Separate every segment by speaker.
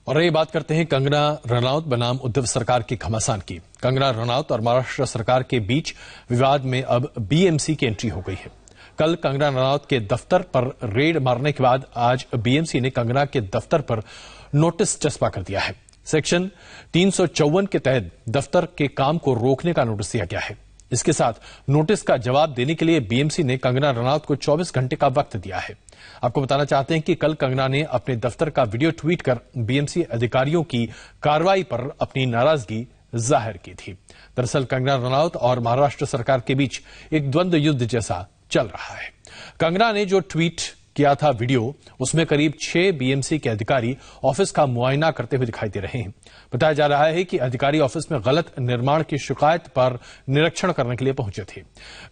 Speaker 1: और ये बात करते हैं कंगना रनौत बनाम उद्धव सरकार की घमासान की। कंगना रनौत और महाराष्ट्र सरकार के बीच विवाद में अब बीएमसी की एंट्री हो गई है। कल कंगना रनौत के दफ्तर पर रेड मारने के बाद आज बीएमसी ने कंगना के दफ्तर पर नोटिस चस्पा कर दिया है। सेक्शन 354 के तहत दफ्तर के काम को रोकने का नोटिस दिया गया है। इसके साथ नोटिस का जवाब देने के लिए बीएमसी ने कंगना रनौत को 24 घंटे का वक्त दिया है। आपको बताना चाहते हैं कि कल कंगना ने अपने दफ्तर का वीडियो ट्वीट कर बीएमसी अधिकारियों की कार्रवाई पर अपनी नाराजगी जाहिर की थी। दरअसल कंगना रनौत और महाराष्ट्र सरकार के बीच एक द्वंद्व युद्ध जैसा चल रहा है। कंगना ने जो ट्वीट किया था वीडियो, उसमें करीब 6 बीएमसी के अधिकारी ऑफिस का मुआयना करते हुए दिखाई दे रहे हैं। बताया जा रहा है कि अधिकारी ऑफिस में गलत निर्माण की शिकायत पर निरीक्षण करने के लिए पहुंचे थे।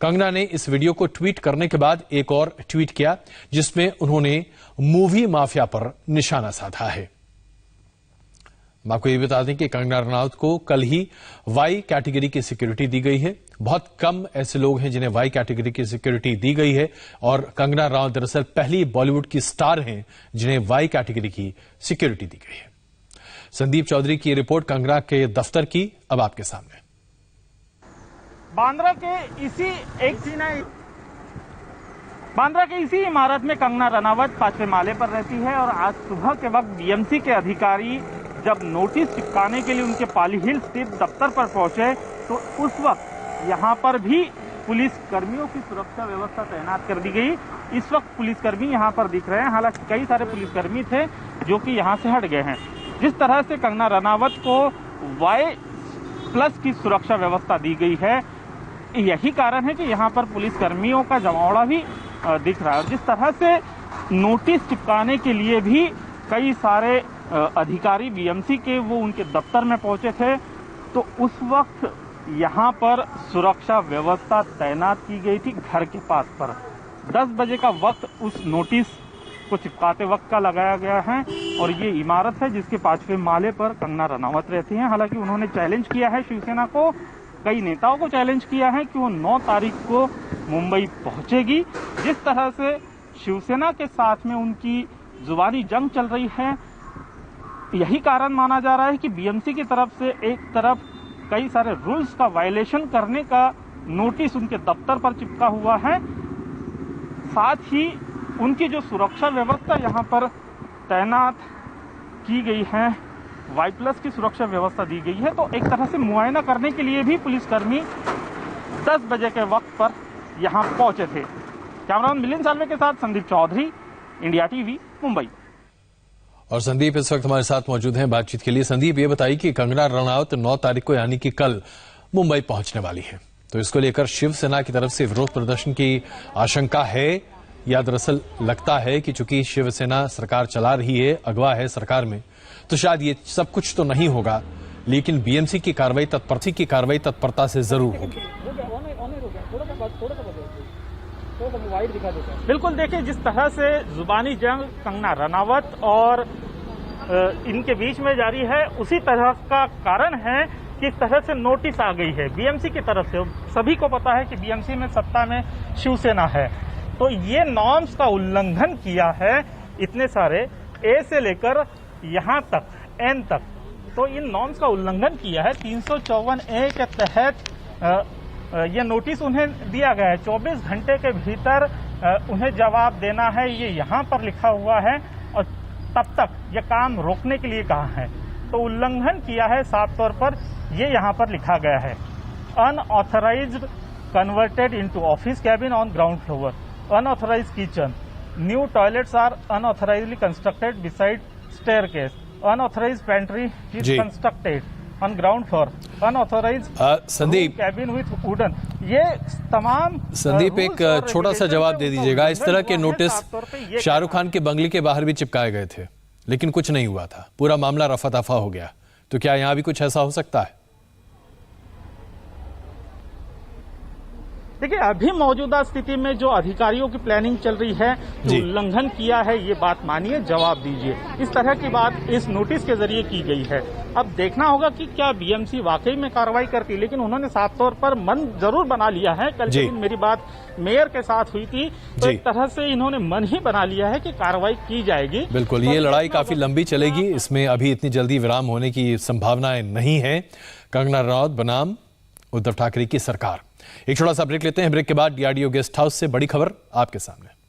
Speaker 1: कंगना ने इस वीडियो को ट्वीट करने के बाद एक और ट्वीट किया, जिसमें उन्होंने मूवी माफिया पर निशाना साधा है। मैं आपको ये बता दें कि कंगना रनौत को कल ही वाई कैटेगरी की सिक्योरिटी दी गई है। बहुत कम ऐसे लोग हैं जिन्हें वाई कैटेगरी की सिक्योरिटी दी गई है और कंगना रनौत दरअसल पहली बॉलीवुड की स्टार हैं जिन्हें वाई कैटेगरी की सिक्योरिटी दी गई है। संदीप चौधरी की रिपोर्ट कंगना के दफ्तर की अब आपके सामने।
Speaker 2: बांद्रा के इसी इमारत में कंगना रनावत 5वें माले पर रहती है और आज सुबह के वक्त बीएमसी के अधिकारी जब नोटिस चिपकाने के लिए उनके पाली हिल स्थित दफ्तर पर पहुंचे तो उस वक्त यहां पर भी पुलिस कर्मियों की सुरक्षा व्यवस्था तैनात कर दी गई। इस वक्त पुलिसकर्मी यहां पर दिख रहे हैं, हालांकि कई सारे पुलिसकर्मी थे जो कि यहां से हट गए हैं। जिस तरह से कंगना रनावत को Y+ की सुरक्षा व्यवस्था दी गई है, यही कारण है कि यहां पर पुलिसकर्मियों का जमावड़ा भी दिख रहा है। जिस तरह से नोटिस चिपकाने के लिए भी कई सारे अधिकारी बीएमसी के वो उनके दफ्तर में पहुंचे थे, तो उस वक्त यहां पर सुरक्षा व्यवस्था तैनात की गई थी घर के पास पर। 10 बजे का वक्त उस नोटिस को चिपकाते वक्त का लगाया गया है और ये इमारत है जिसके 5वें माले पर कंगना रनावत रहती हैं। हालांकि उन्होंने चैलेंज किया है शिवसेना को, कई नेताओं को चैलेंज किया है कि वो 9 तारीख को मुंबई पहुंचेगी। जिस तरह से शिवसेना के साथ में उनकी जुबानी जंग चल रही है, यही कारण माना जा रहा है कि बीएमसी की तरफ से एक तरफ कई सारे रूल्स का वायलेशन करने का नोटिस उनके दफ्तर पर चिपका हुआ है, साथ ही उनकी जो सुरक्षा व्यवस्था यहां पर तैनात की गई है, Y+ की सुरक्षा व्यवस्था दी गई है। तो एक तरह से मुआयना करने के लिए भी पुलिसकर्मी 10 बजे के वक्त पर यहां पहुंचे थे। कैमरामैन मिलिंद सालवे के साथ संदीप चौधरी, इंडिया टीवी, मुंबई।
Speaker 1: और संदीप इस वक्त हमारे साथ मौजूद हैं बातचीत के लिए। संदीप, ये बताइए कि कंगना रनौत 9 तारीख को यानी कि कल मुंबई पहुंचने वाली है, तो इसको लेकर शिवसेना की तरफ से विरोध प्रदर्शन की आशंका है या दरअसल लगता है कि चूंकि शिवसेना सरकार चला रही है, अगवा है सरकार में, तो शायद ये सब कुछ तो नहीं होगा, लेकिन बीएमसी की कार्रवाई तत्परता से जरूर होगी।
Speaker 2: बिल्कुल, देखिए जिस तरह से जुबानी जंग कंगना रनावत और इनके बीच में जारी है, उसी तरह का कारण है कि इस तरह से नोटिस आ गई है बीएमसी की तरफ से। सभी को पता है कि बीएमसी में सत्ता में शिवसेना है, तो ये नॉर्म्स का उल्लंघन किया है इतने सारे ए से लेकर यहां तक एन तक, तो इन नॉर्म्स का उल्लंघन किया है। 354A के तहत ये नोटिस उन्हें दिया गया है। 24 घंटे के भीतर उन्हें जवाब देना है, ये यहाँ पर लिखा हुआ है, और तब तक ये काम रोकने के लिए कहा है। तो उल्लंघन किया है साफ तौर पर, ये यहाँ पर लिखा गया है। Unauthorised converted into office cabin on ground floor, unauthorised kitchen, new toilets are unauthorisedly constructed beside staircase, unauthorised pantry is constructed on ground floor, unauthorised
Speaker 1: Sandeep
Speaker 2: cabin with wooden, ये तमाम।
Speaker 1: संदीप, एक छोटा सा जवाब दे दीजिएगा। इस तरह के नोटिस शाहरुख खान के बंगले के बाहर भी चिपकाए गए थे, लेकिन कुछ नहीं हुआ था, पूरा मामला रफा दफा हो गया, तो क्या यहां भी कुछ ऐसा हो सकता है?
Speaker 2: देखिए, अभी मौजूदा स्थिति में जो अधिकारियों की प्लानिंग चल रही है, जो उल्लंघन किया है, ये बात मानिए, जवाब दीजिए। इस तरह की बात इस नोटिस के जरिए की गई है। अब देखना होगा कि क्या बीएमसी वाकई में कार्रवाई करती है, लेकिन उन्होंने साफ तौर पर मन जरूर बना लिया है। कल के दिन मेरी बात मेयर के साथ हुई थी, तो एक तरह से इन्होंने मन ही बना लिया है कि कार्रवाई की जाएगी।
Speaker 1: बिल्कुल, ये लड़ाई काफी लंबी चलेगी, इसमें अभी इतनी जल्दी विराम होने की संभावनाएं नहीं है। कंगना रनौत बनाम उद्धव ठाकरे की सरकार। एक छोटा सा ब्रेक लेते हैं। ब्रेक के बाद डीआरडीओ गेस्ट हाउस से बड़ी खबर आपके सामने।